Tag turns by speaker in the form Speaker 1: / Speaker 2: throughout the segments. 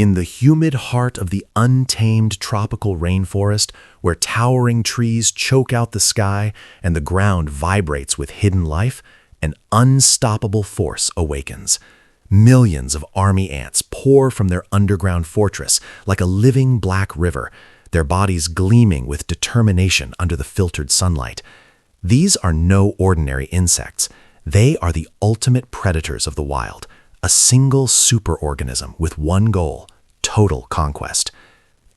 Speaker 1: In the humid heart of the untamed tropical rainforest, where towering trees choke out the sky and the ground vibrates with hidden life, an unstoppable force awakens. Millions of army ants pour from their underground fortress like a living black river, their bodies gleaming with determination under the filtered sunlight. These are no ordinary insects. They are the ultimate predators of the wild, a single superorganism with one goal: total conquest.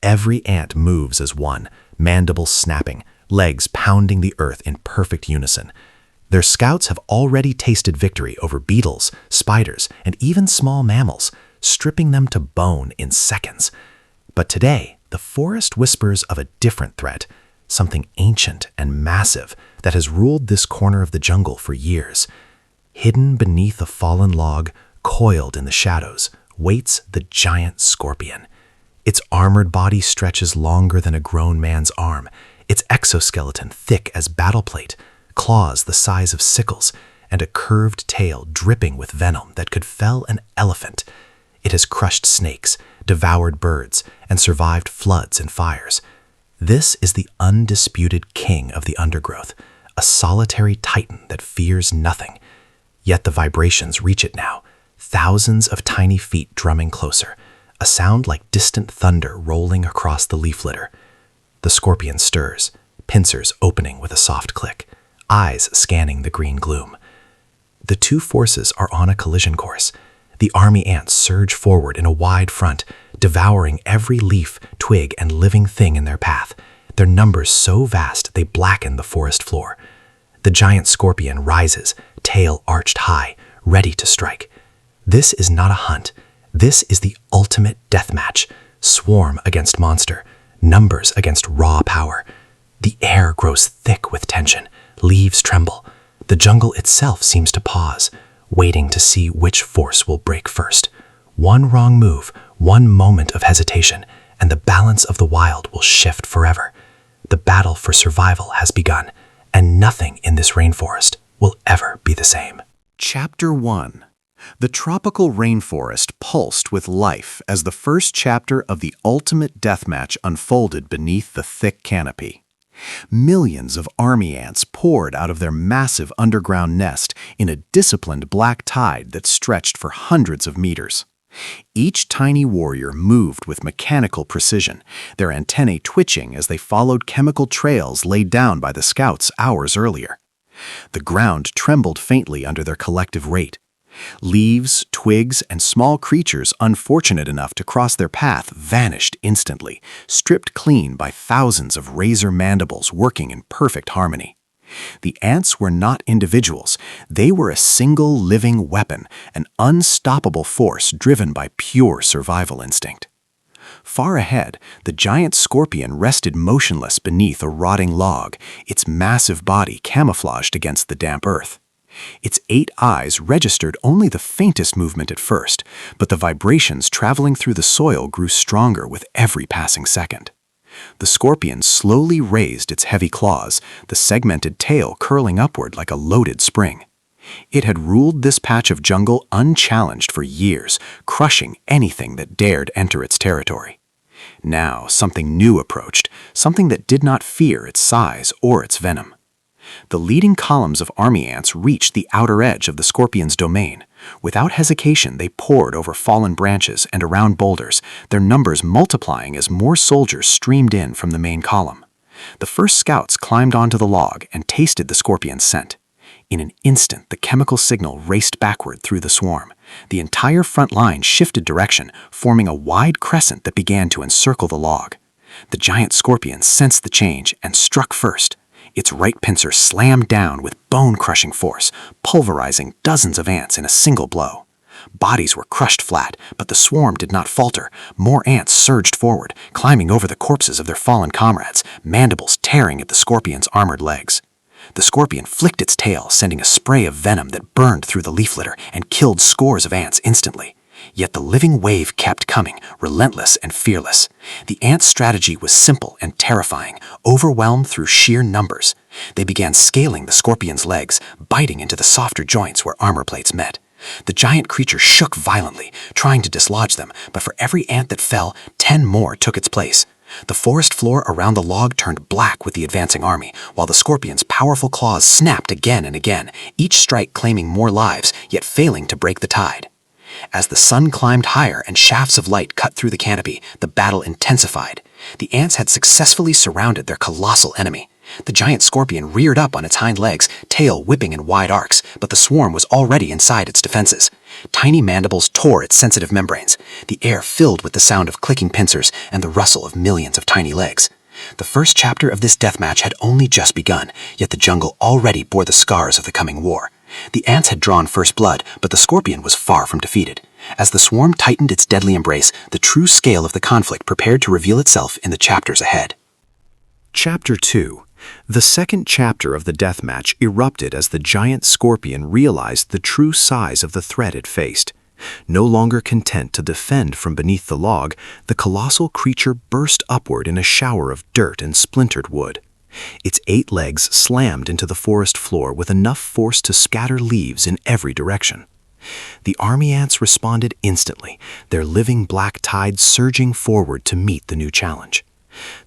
Speaker 1: Every ant moves as one, mandibles snapping, legs pounding the earth in perfect unison. Their scouts have already tasted victory over beetles, spiders, and even small mammals, stripping them to bone in seconds. But today, the forest whispers of a different threat, something ancient and massive that has ruled this corner of the jungle for years. Hidden beneath a fallen log, coiled in the shadows, waits the giant scorpion. Its armored body stretches longer than a grown man's arm, its exoskeleton thick as battle plate, claws the size of sickles, and a curved tail dripping with venom that could fell an elephant. It has crushed snakes, devoured birds, and survived floods and fires. This is the undisputed king of the undergrowth, a solitary titan that fears nothing. Yet the vibrations reach it now, thousands of tiny feet drumming closer, a sound like distant thunder rolling across the leaf litter. The scorpion stirs, pincers opening with a soft click, eyes scanning the green gloom. The two forces are on a collision course. The army ants surge forward in a wide front, devouring every leaf, twig, and living thing in their path, their numbers so vast they blacken the forest floor. The giant scorpion rises, tail arched high, ready to strike. This is not a hunt. This is the ultimate deathmatch. Swarm against monster, numbers against raw power. The air grows thick with tension. Leaves tremble. The jungle itself seems to pause, waiting to see which force will break first. One wrong move, one moment of hesitation, and the balance of the wild will shift forever. The battle for survival has begun, and nothing in this rainforest will ever be the same.
Speaker 2: Chapter 1. The tropical rainforest pulsed with life as the first chapter of the ultimate deathmatch unfolded beneath the thick canopy. Millions of army ants poured out of their massive underground nest in a disciplined black tide that stretched for hundreds of meters. Each tiny warrior moved with mechanical precision, their antennae twitching as they followed chemical trails laid down by the scouts hours earlier. The ground trembled faintly under their collective weight. Leaves, twigs, and small creatures unfortunate enough to cross their path vanished instantly, stripped clean by thousands of razor mandibles working in perfect harmony. The ants were not individuals. They were a single living weapon, an unstoppable force driven by pure survival instinct. Far ahead, the giant scorpion rested motionless beneath a rotting log, its massive body camouflaged against the damp earth. Its 8 eyes registered only the faintest movement at first, but the vibrations traveling through the soil grew stronger with every passing second. The scorpion slowly raised its heavy claws, the segmented tail curling upward like a loaded spring. It had ruled this patch of jungle unchallenged for years, crushing anything that dared enter its territory. Now something new approached, something that did not fear its size or its venom. The leading columns of army ants reached the outer edge of the scorpion's domain. Without hesitation, they poured over fallen branches and around boulders, their numbers multiplying as more soldiers streamed in from the main column. The first scouts climbed onto the log and tasted the scorpion's scent. In an instant, the chemical signal raced backward through the swarm. The entire front line shifted direction, forming a wide crescent that began to encircle the log. The giant scorpion sensed the change and struck first. Its right pincer slammed down with bone-crushing force, pulverizing dozens of ants in a single blow. Bodies were crushed flat, but the swarm did not falter. More ants surged forward, climbing over the corpses of their fallen comrades, mandibles tearing at the scorpion's armored legs. The scorpion flicked its tail, sending a spray of venom that burned through the leaf litter and killed scores of ants instantly. Yet the living wave kept coming, relentless and fearless. The ants' strategy was simple and terrifying, overwhelmed through sheer numbers. They began scaling the scorpion's legs, biting into the softer joints where armor plates met. The giant creature shook violently, trying to dislodge them, but for every ant that fell, 10 more took its place. The forest floor around the log turned black with the advancing army, while the scorpion's powerful claws snapped again and again, each strike claiming more lives, yet failing to break the tide. As the sun climbed higher and shafts of light cut through the canopy, the battle intensified. The ants had successfully surrounded their colossal enemy. The giant scorpion reared up on its hind legs, tail whipping in wide arcs, but the swarm was already inside its defenses. Tiny mandibles tore its sensitive membranes. The air filled with the sound of clicking pincers and the rustle of millions of tiny legs. The first chapter of this deathmatch had only just begun, yet the jungle already bore the scars of the coming war. The ants had drawn first blood, but the scorpion was far from defeated. As the swarm tightened its deadly embrace, the true scale of the conflict prepared to reveal itself in the chapters ahead.
Speaker 1: Chapter 2. The second chapter of the deathmatch erupted as the giant scorpion realized the true size of the threat it faced. No longer content to defend from beneath the log, the colossal creature burst upward in a shower of dirt and splintered wood. Its 8 legs slammed into the forest floor with enough force to scatter leaves in every direction. The army ants responded instantly, their living black tide surging forward to meet the new challenge.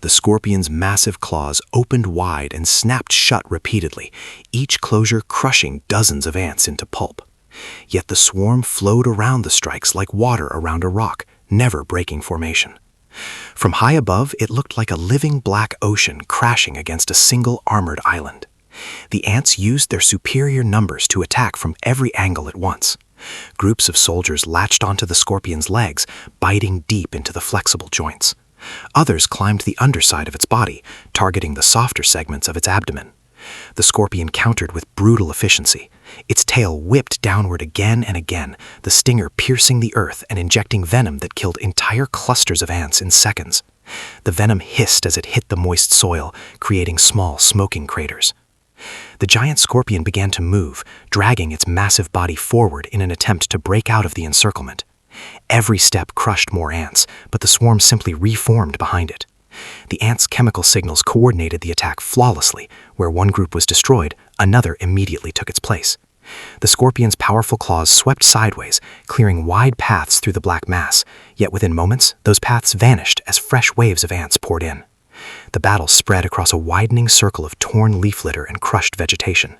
Speaker 1: The scorpion's massive claws opened wide and snapped shut repeatedly, each closure crushing dozens of ants into pulp. Yet the swarm flowed around the strikes like water around a rock, never breaking formation. From high above, it looked like a living black ocean crashing against a single armored island. The ants used their superior numbers to attack from every angle at once. Groups of soldiers latched onto the scorpion's legs, biting deep into the flexible joints. Others climbed the underside of its body, targeting the softer segments of its abdomen. The scorpion countered with brutal efficiency. Its tail whipped downward again and again, the stinger piercing the earth and injecting venom that killed entire clusters of ants in seconds. The venom hissed as it hit the moist soil, creating small, smoking craters. The giant scorpion began to move, dragging its massive body forward in an attempt to break out of the encirclement. Every step crushed more ants, but the swarm simply reformed behind it. The ants' chemical signals coordinated the attack flawlessly. Where one group was destroyed, another immediately took its place. The scorpion's powerful claws swept sideways, clearing wide paths through the black mass, yet within moments, those paths vanished as fresh waves of ants poured in. The battle spread across a widening circle of torn leaf litter and crushed vegetation.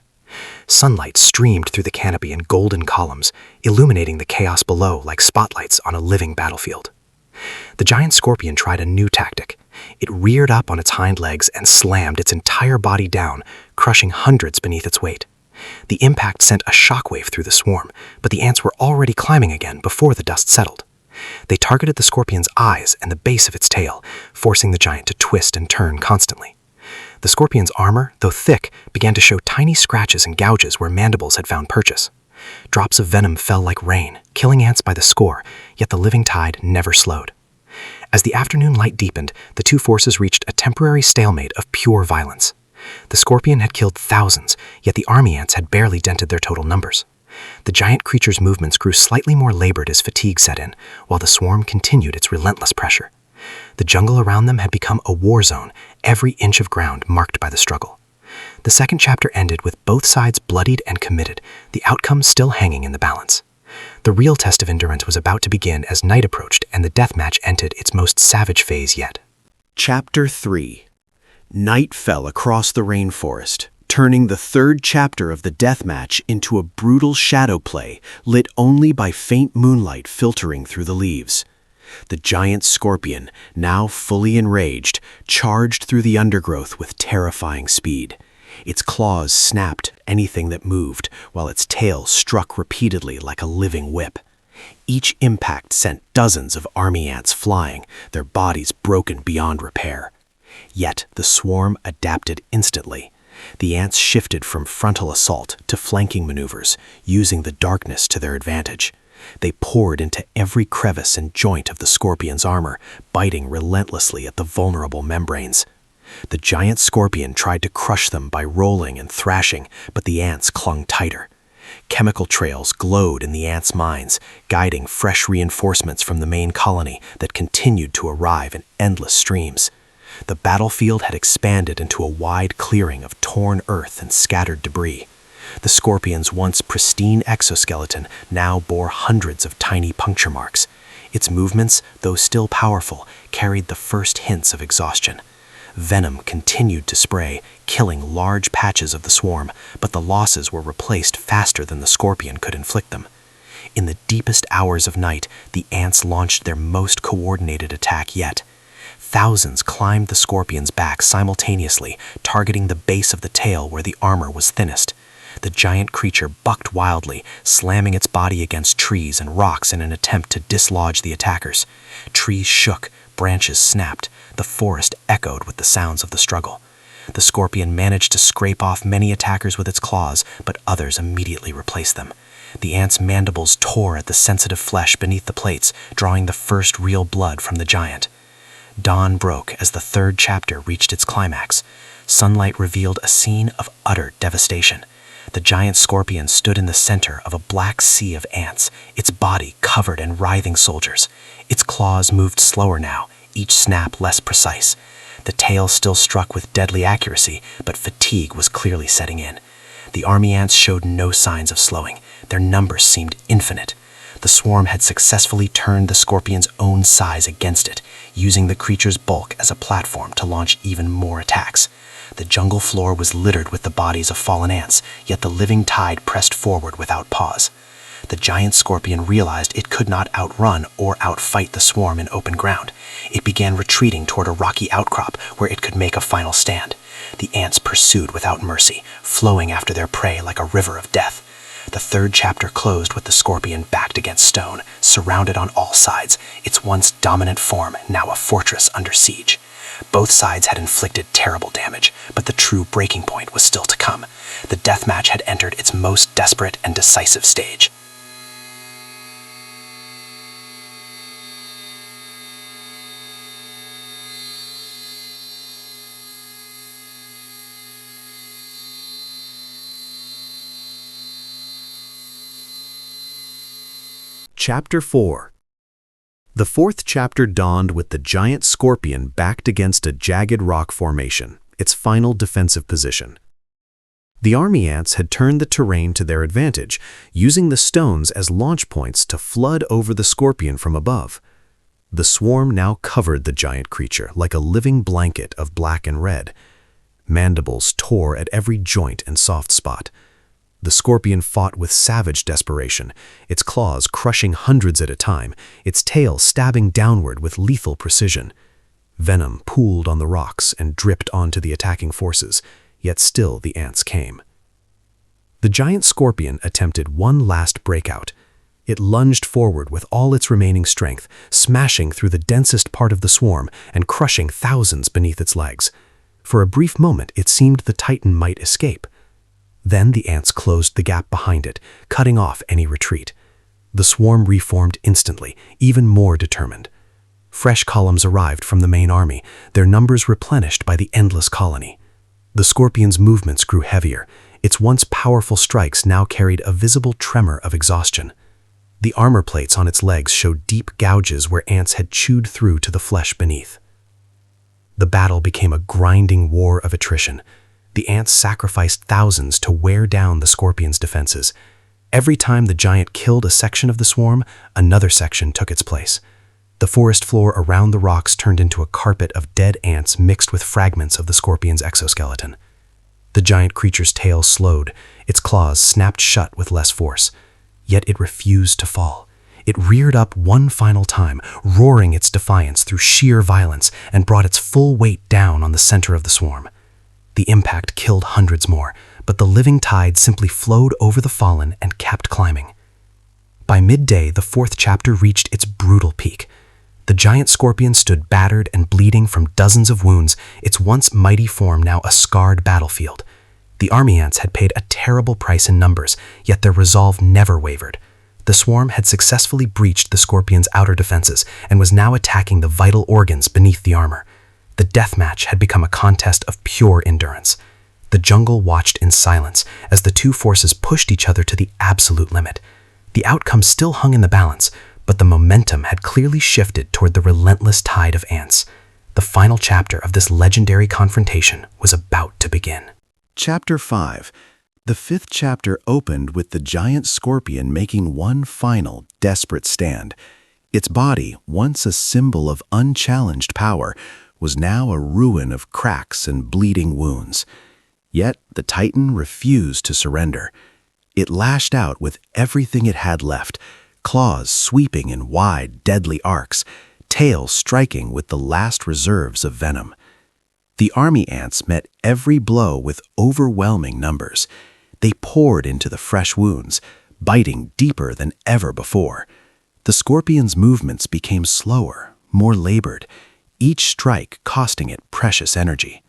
Speaker 1: Sunlight streamed through the canopy in golden columns, illuminating the chaos below like spotlights on a living battlefield. The giant scorpion tried a new tactic. It reared up on its hind legs and slammed its entire body down, crushing hundreds beneath its weight. The impact sent a shockwave through the swarm, but the ants were already climbing again before the dust settled. They targeted the scorpion's eyes and the base of its tail, forcing the giant to twist and turn constantly. The scorpion's armor, though thick, began to show tiny scratches and gouges where mandibles had found purchase. Drops of venom fell like rain, killing ants by the score, yet the living tide never slowed. As the afternoon light deepened, the two forces reached a temporary stalemate of pure violence. The scorpion had killed thousands, yet the army ants had barely dented their total numbers. The giant creature's movements grew slightly more labored as fatigue set in, while the swarm continued its relentless pressure. The jungle around them had become a war zone, every inch of ground marked by the struggle. The second chapter ended with both sides bloodied and committed, the outcome still hanging in the balance. The real test of endurance was about to begin as night approached and the deathmatch entered its most savage phase yet.
Speaker 2: Chapter 3. Night fell across the rainforest, turning the third chapter of the deathmatch into a brutal shadow play lit only by faint moonlight filtering through the leaves. The giant scorpion, now fully enraged, charged through the undergrowth with terrifying speed. Its claws snapped anything that moved, while its tail struck repeatedly like a living whip. Each impact sent dozens of army ants flying, their bodies broken beyond repair. Yet the swarm adapted instantly. The ants shifted from frontal assault to flanking maneuvers, using the darkness to their advantage. They poured into every crevice and joint of the scorpion's armor, biting relentlessly at the vulnerable membranes. The giant scorpion tried to crush them by rolling and thrashing, but the ants clung tighter. Chemical trails glowed in the ants' minds, guiding fresh reinforcements from the main colony that continued to arrive in endless streams. The battlefield had expanded into a wide clearing of torn earth and scattered debris.
Speaker 3: The scorpion's once pristine exoskeleton now bore hundreds of tiny puncture marks. Its movements, though still powerful, carried the first hints of exhaustion. Venom continued to spray, killing large patches of the swarm, but the losses were replaced faster than the scorpion could inflict them. In the deepest hours of night, the ants launched their most coordinated attack yet. Thousands climbed the scorpion's back simultaneously, targeting the base of the tail where the armor was thinnest. The giant creature bucked wildly, slamming its body against trees and rocks in an attempt to dislodge the attackers. Trees shook, branches snapped, the forest echoed with the sounds of the struggle. The scorpion managed to scrape off many attackers with its claws, but others immediately replaced them. The ant's mandibles tore at the sensitive flesh beneath the plates, drawing the first real blood from the giant. Dawn broke as the third chapter reached its climax. Sunlight revealed a scene of utter devastation. The giant scorpion stood in the center of a black sea of ants, its body covered in writhing soldiers. Its claws moved slower now, each snap less precise. The tail still struck with deadly accuracy, but fatigue was clearly setting in. The army ants showed no signs of slowing. Their numbers seemed infinite. The swarm had successfully turned the scorpion's own size against it, using the creature's bulk as a platform to launch even more attacks. The jungle floor was littered with the bodies of fallen ants, yet the living tide pressed forward without pause. The giant scorpion realized it could not outrun or outfight the swarm in open ground. It began retreating toward a rocky outcrop where it could make a final stand. The ants pursued without mercy, flowing after their prey like a river of death. The third chapter closed with the scorpion backed against stone, surrounded on all sides, its once dominant form now a fortress under siege. Both sides had inflicted terrible damage, but the true breaking point was still to come. The deathmatch had entered its most desperate and decisive stage.
Speaker 2: Chapter 4. The fourth chapter dawned with the giant scorpion backed against a jagged rock formation, its final defensive position. The army ants had turned the terrain to their advantage, using the stones as launch points to flood over the scorpion from above. The swarm now covered the giant creature like a living blanket of black and red. Mandibles tore at every joint and soft spot. The scorpion fought with savage desperation, its claws crushing hundreds at a time, its tail stabbing downward with lethal precision. Venom pooled on the rocks and dripped onto the attacking forces, yet still the ants came. The giant scorpion attempted one last breakout. It lunged forward with all its remaining strength, smashing through the densest part of the swarm and crushing thousands beneath its legs. For a brief moment, it seemed the titan might escape. Then the ants closed the gap behind it, cutting off any retreat. The swarm reformed instantly, even more determined. Fresh columns arrived from the main army, their numbers replenished by the endless colony. The scorpion's movements grew heavier. Its once powerful strikes now carried a visible tremor of exhaustion. The armor plates on its legs showed deep gouges where ants had chewed through to the flesh beneath. The battle became a grinding war of attrition. The ants sacrificed thousands to wear down the scorpion's defenses. Every time the giant killed a section of the swarm, another section took its place. The forest floor around the rocks turned into a carpet of dead ants mixed with fragments of the scorpion's exoskeleton. The giant creature's tail slowed, its claws snapped shut with less force. Yet it refused to fall. It reared up one final time, roaring its defiance through sheer violence, and brought its full weight down on the center of the swarm. The impact killed hundreds more, but the living tide simply flowed over the fallen and kept climbing. By midday, the fourth chapter reached its brutal peak. The giant scorpion stood battered and bleeding from dozens of wounds, its once mighty form now a scarred battlefield. The army ants had paid a terrible price in numbers, yet their resolve never wavered. The swarm had successfully breached the scorpion's outer defenses and was now attacking the vital organs beneath the armor. The deathmatch had become a contest of pure endurance. The jungle watched in silence as the two forces pushed each other to the absolute limit. The outcome still hung in the balance, but the momentum had clearly shifted toward the relentless tide of ants. The final chapter of this legendary confrontation was about to begin. Chapter 5. The fifth chapter opened with the giant scorpion making one final, desperate stand. Its body, once a symbol of unchallenged power, was now a ruin of cracks and bleeding wounds. Yet the Titan refused to surrender. It lashed out with everything it had left, claws sweeping in wide, deadly arcs, tail striking with the last reserves of venom. The army ants met every blow with overwhelming numbers. They poured into the fresh wounds, biting deeper than ever before. The scorpion's movements became slower, more labored, each strike costing it precious energy.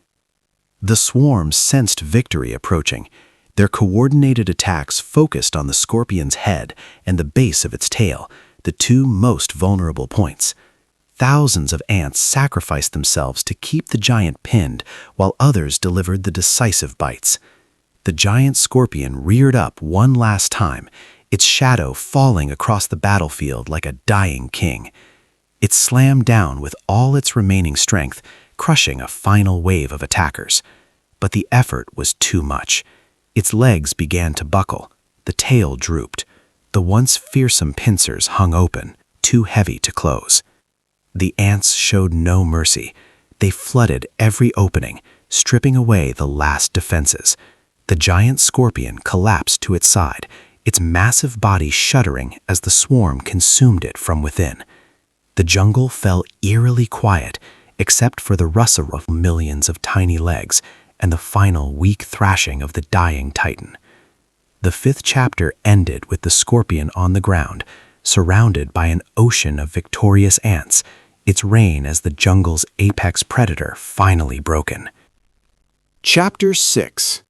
Speaker 2: The swarm sensed victory approaching. Their coordinated attacks focused on the scorpion's head and the base of its tail, the two most vulnerable points. Thousands of ants sacrificed themselves to keep the giant pinned, while others delivered the decisive bites. The giant scorpion reared up one last time, its shadow falling across the battlefield like a dying king. It slammed down with all its remaining strength, crushing a final wave of attackers. But the effort was too much. Its legs began to buckle, the tail drooped. The once fearsome pincers hung open, too heavy to close. The ants showed no mercy. They flooded every opening, stripping away the last defenses. The giant scorpion collapsed to its side, its massive body shuddering as the swarm consumed it from within. The jungle fell eerily quiet, except for the rustle of millions of tiny legs and the final weak thrashing of the dying Titan. The fifth chapter ended with the scorpion on the ground, surrounded by an ocean of victorious ants, its reign as the jungle's apex predator finally broken.
Speaker 4: Chapter 6.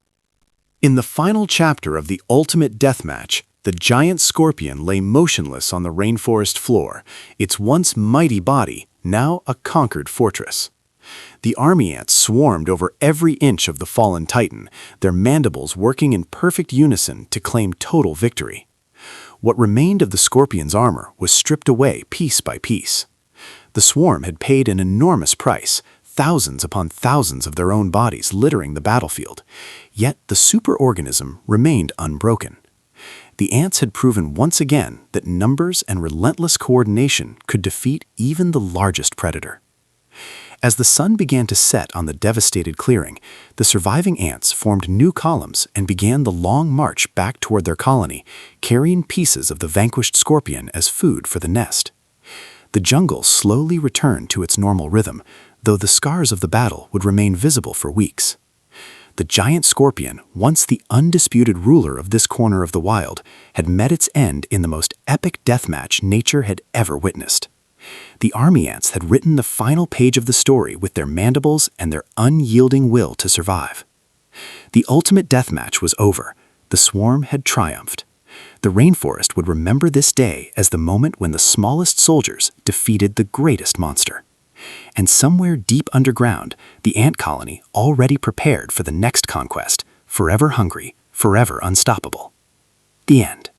Speaker 4: In the final chapter of the ultimate deathmatch, the giant scorpion lay motionless on the rainforest floor, its once mighty body now a conquered fortress. The army ants swarmed over every inch of the fallen Titan, their mandibles working in perfect unison to claim total victory. What remained of the scorpion's armor was stripped away piece by piece. The swarm had paid an enormous price, thousands upon thousands of their own bodies littering the battlefield, yet the superorganism remained unbroken. The ants had proven once again that numbers and relentless coordination could defeat even the largest predator. As the sun began to set on the devastated clearing, the surviving ants formed new columns and began the long march back toward their colony, carrying pieces of the vanquished scorpion as food for the nest. The jungle slowly returned to its normal rhythm, though the scars of the battle would remain visible for weeks. The giant scorpion, once the undisputed ruler of this corner of the wild, had met its end in the most epic deathmatch nature had ever witnessed. The army ants had written the final page of the story with their mandibles and their unyielding will to survive. The ultimate deathmatch was over. The swarm had triumphed. The rainforest would remember this day as the moment when the smallest soldiers defeated the greatest monster. And somewhere deep underground, the ant colony already prepared for the next conquest, forever hungry, forever unstoppable. The end.